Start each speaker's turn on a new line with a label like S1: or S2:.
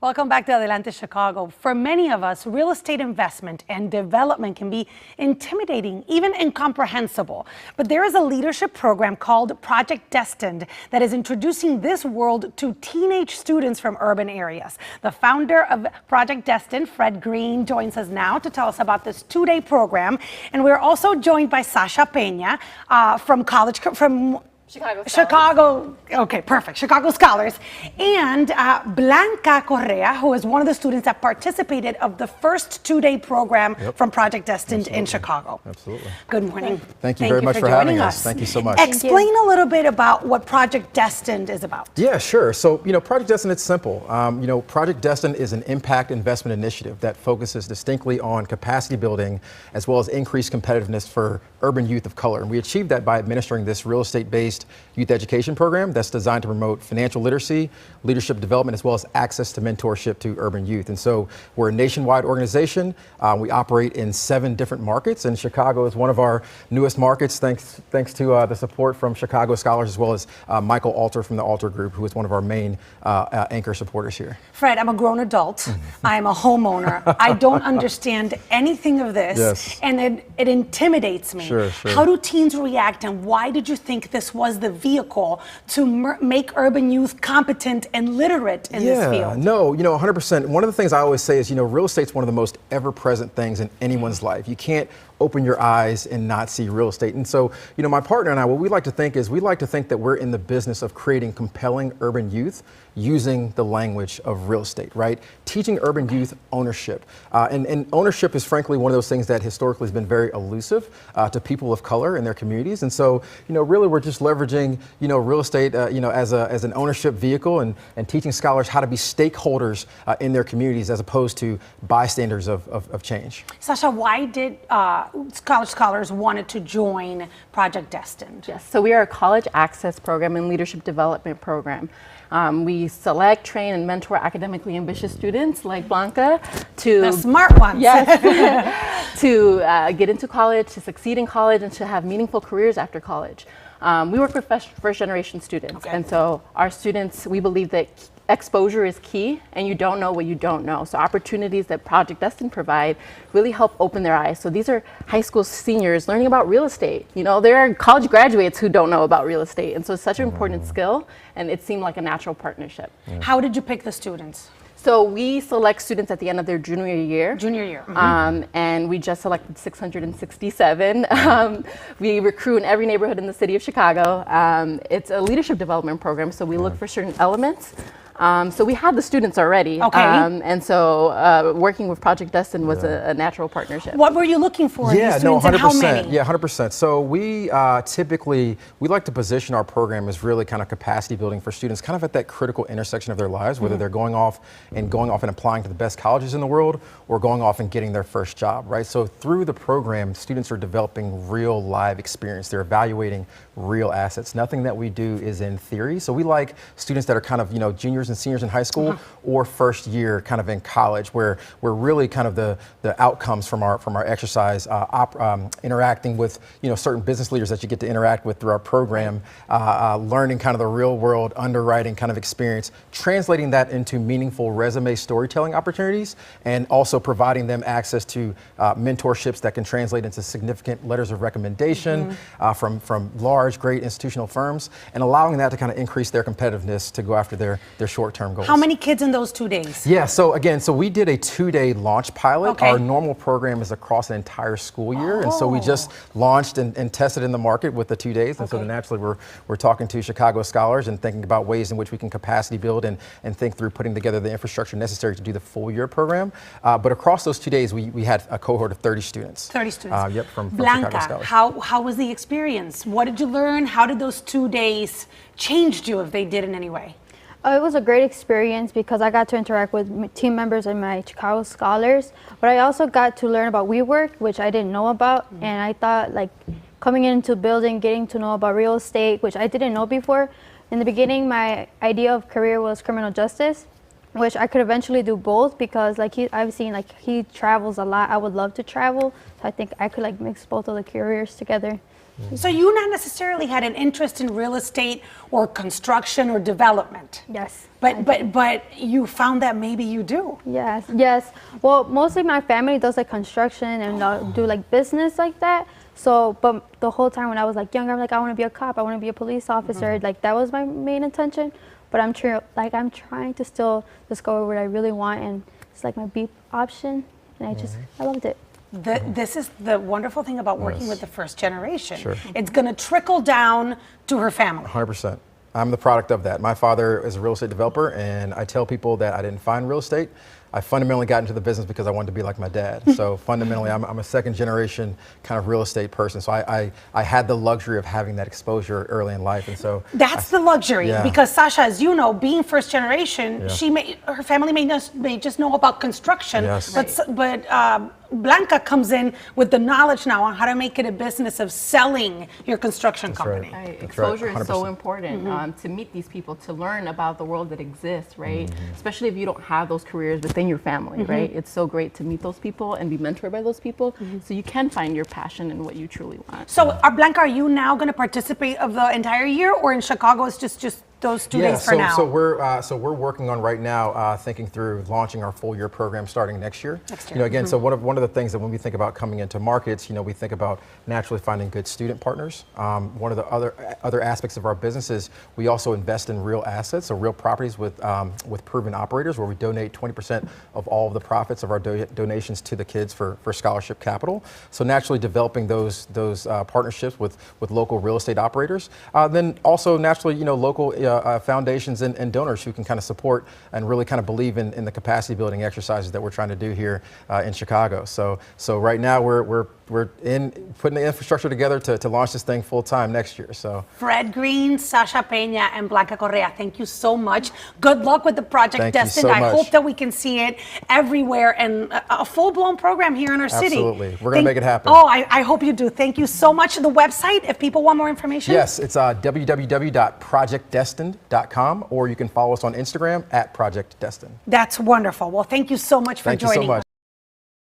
S1: Welcome back to Adelante, Chicago. For many of us, real estate investment and development can be intimidating, even incomprehensible. But there is a leadership program called Project Destined that is introducing this world to teenage students from urban areas. The founder of Project Destined, Fred Green, joins us now to tell us about this two-day program. And we're also joined by Sasha Peña from Chicago, okay, perfect. Chicago Scholars. And Blanca Correa, who is one of the students that participated of the first two-day program from Project Destined in Chicago.
S2: Absolutely.
S1: Good morning.
S2: Thank you very much for having us. Thank you so much.
S1: Explain a little bit about what Project Destined is about.
S2: Yeah, sure. So, Project Destined, it's simple. Project Destined is an impact investment initiative that focuses distinctly on capacity building as well as increased competitiveness for urban youth of color. And we achieve that by administering this real estate-based youth education program that's designed to promote financial literacy, leadership development, as well as access to mentorship to urban youth. And so we're a nationwide organization. We operate in 7 different markets, and Chicago is one of our newest markets, thanks to the support from Chicago Scholars, as well as Michael Alter from the Alter Group, who is one of our main anchor supporters here.
S1: Fred, I'm a grown adult. I'm a homeowner. I don't understand anything of this, and it intimidates me.
S2: Sure.
S1: How do teens react, and why did you think this was the vehicle to make urban youth competent and literate in this field?
S2: No, 100%. One of the things I always say is, real estate's one of the most ever-present things in anyone's life. You can't open your eyes and not see real estate. And so, my partner and I, what we like to think is that we're in the business of creating compelling urban youth using the language of real estate, right? Teaching urban youth ownership. And ownership is frankly one of those things that historically has been very elusive to people of color in their communities. And so, really we're just leveraging, real estate, as an ownership vehicle and teaching scholars how to be stakeholders in their communities as opposed to bystanders of change.
S1: Sasha, why did college scholars wanted to join Project Destined?
S3: Yes, so we are a college access program and leadership development program. We select, train, and mentor academically ambitious students like Blanca to
S1: the smart ones.
S3: Yes, to get into college, to succeed in college, and to have meaningful careers after college. We work with first-generation students, and so our students, we believe that exposure is key, and you don't know what you don't know. So opportunities that Project Destined provide really help open their eyes. So these are high school seniors learning about real estate. There are college graduates who don't know about real estate, and so it's such an important skill, and it seemed like a natural partnership.
S1: How did you pick the students?
S3: So we select students at the end of their junior year. And we just selected 667. We recruit in every neighborhood in the city of Chicago. It's a leadership development program, so we look for certain elements. So we had the students already, and so working with Project Destined was a natural partnership.
S1: What were you looking for in these students, and how many?
S2: Yeah, 100%. So we we like to position our program as really kind of capacity building for students kind of at that critical intersection of their lives, whether they're going off and applying to the best colleges in the world or going off and getting their first job, right? So through the program, students are developing real live experience. They're evaluating real assets. Nothing that we do is in theory. So we like students that are kind of, juniors and seniors in high school or first year kind of in college, where we're really kind of the outcomes from our exercise, interacting with certain business leaders that you get to interact with through our program, learning kind of the real world underwriting kind of experience, translating that into meaningful resume storytelling opportunities, and also providing them access to mentorships that can translate into significant letters of recommendation from large, great institutional firms, and allowing that to kind of increase their competitiveness to go after their short-term goals.
S1: How many kids in those 2 days?
S2: Yeah, so we did a 2-day launch pilot. Our normal program is across an entire school year, and so we just launched and tested in the market with the 2 days, and so naturally we're talking to Chicago Scholars and thinking about ways in which we can capacity build and think through putting together the infrastructure necessary to do the full year program. But across those 2 days, we had a cohort of 30 students.
S1: 30 students.
S2: From
S1: Blanca,
S2: Chicago Scholars.
S1: how was the experience? What did you learn? How did those 2 days changed you, if they did in any way?
S4: It was a great experience because I got to interact with team members and my Chicago Scholars, but I also got to learn about WeWork, which I didn't know about, and I thought coming into building, getting to know about real estate, which I didn't know before. In the beginning, my idea of career was criminal justice, which I could eventually do both because I've seen he travels a lot. I would love to travel, so I think I could mix both of the careers together.
S1: So you not necessarily had an interest in real estate or construction or development.
S4: Yes.
S1: But you found that maybe you do.
S4: Yes, yes. Well, mostly my family does like construction and do like business like that. So, but the whole time when I was like younger, I'm like, I want to be a cop. I want to be a police officer. Like that was my main intention. But I'm trying to still discover what I really want, and it's like my B option, and I loved it.
S1: This is the wonderful thing about working with the first generation.
S2: Sure.
S1: It's going to trickle down to her family.
S2: 100%. I'm the product of that. My father is a real estate developer, and I tell people that I didn't find real estate. I fundamentally got into the business because I wanted to be like my dad. So fundamentally, I'm a second generation kind of real estate person. So I had the luxury of having that exposure early in life, and so
S1: That's the luxury,
S2: Yeah.
S1: because Sasha, as you know, being first generation, her family may just know about construction,
S2: Yes.
S1: but Blanca comes in with the knowledge now on how to make it a business of selling your construction company.
S2: right.
S3: Right.
S2: That's
S3: Exposure
S2: right,
S3: is so
S2: 100%.
S3: important to meet these people, to learn about the world that exists, right? Especially if you don't have those careers within your family, right? It's so great to meet those people and be mentored by those people, so you can find your passion and what you truly want.
S1: So, Blanca, are you now going to participate of the entire year, or in Chicago it's just those 2 days for now?
S2: So we're working on right now, thinking through launching our full year program starting next year. You know, again, so one of the things that when we think about coming into markets, you know, we think about naturally finding good student partners. One of the other aspects of our business is we also invest in real assets, so real properties with proven operators, where we donate 20% of all of the profits of our donations to the kids for scholarship capital. So naturally developing those partnerships with local real estate operators. Then also naturally, you know, local foundations and donors who can kind of support and really kind of believe in the capacity building exercises that we're trying to do here in Chicago. So right now we're putting the infrastructure together to launch this thing full time next year. So
S1: Fred Green, Sasha Peña, and Blanca Correa, thank you so much. Good luck with the Project
S2: Thank you
S1: Destined.
S2: so
S1: I
S2: much.
S1: hope that we can see it everywhere and a full-blown program here in our city.
S2: Absolutely. We're going to make it happen.
S1: Oh, I hope you do. Thank you so much. The website, if people want more information?
S2: yes, it's www.projectdestined.com, or you can follow us on Instagram @ProjectDestined.
S1: That's wonderful. Well, thank you so much for
S2: Thank you so
S1: joining
S2: much.
S1: us.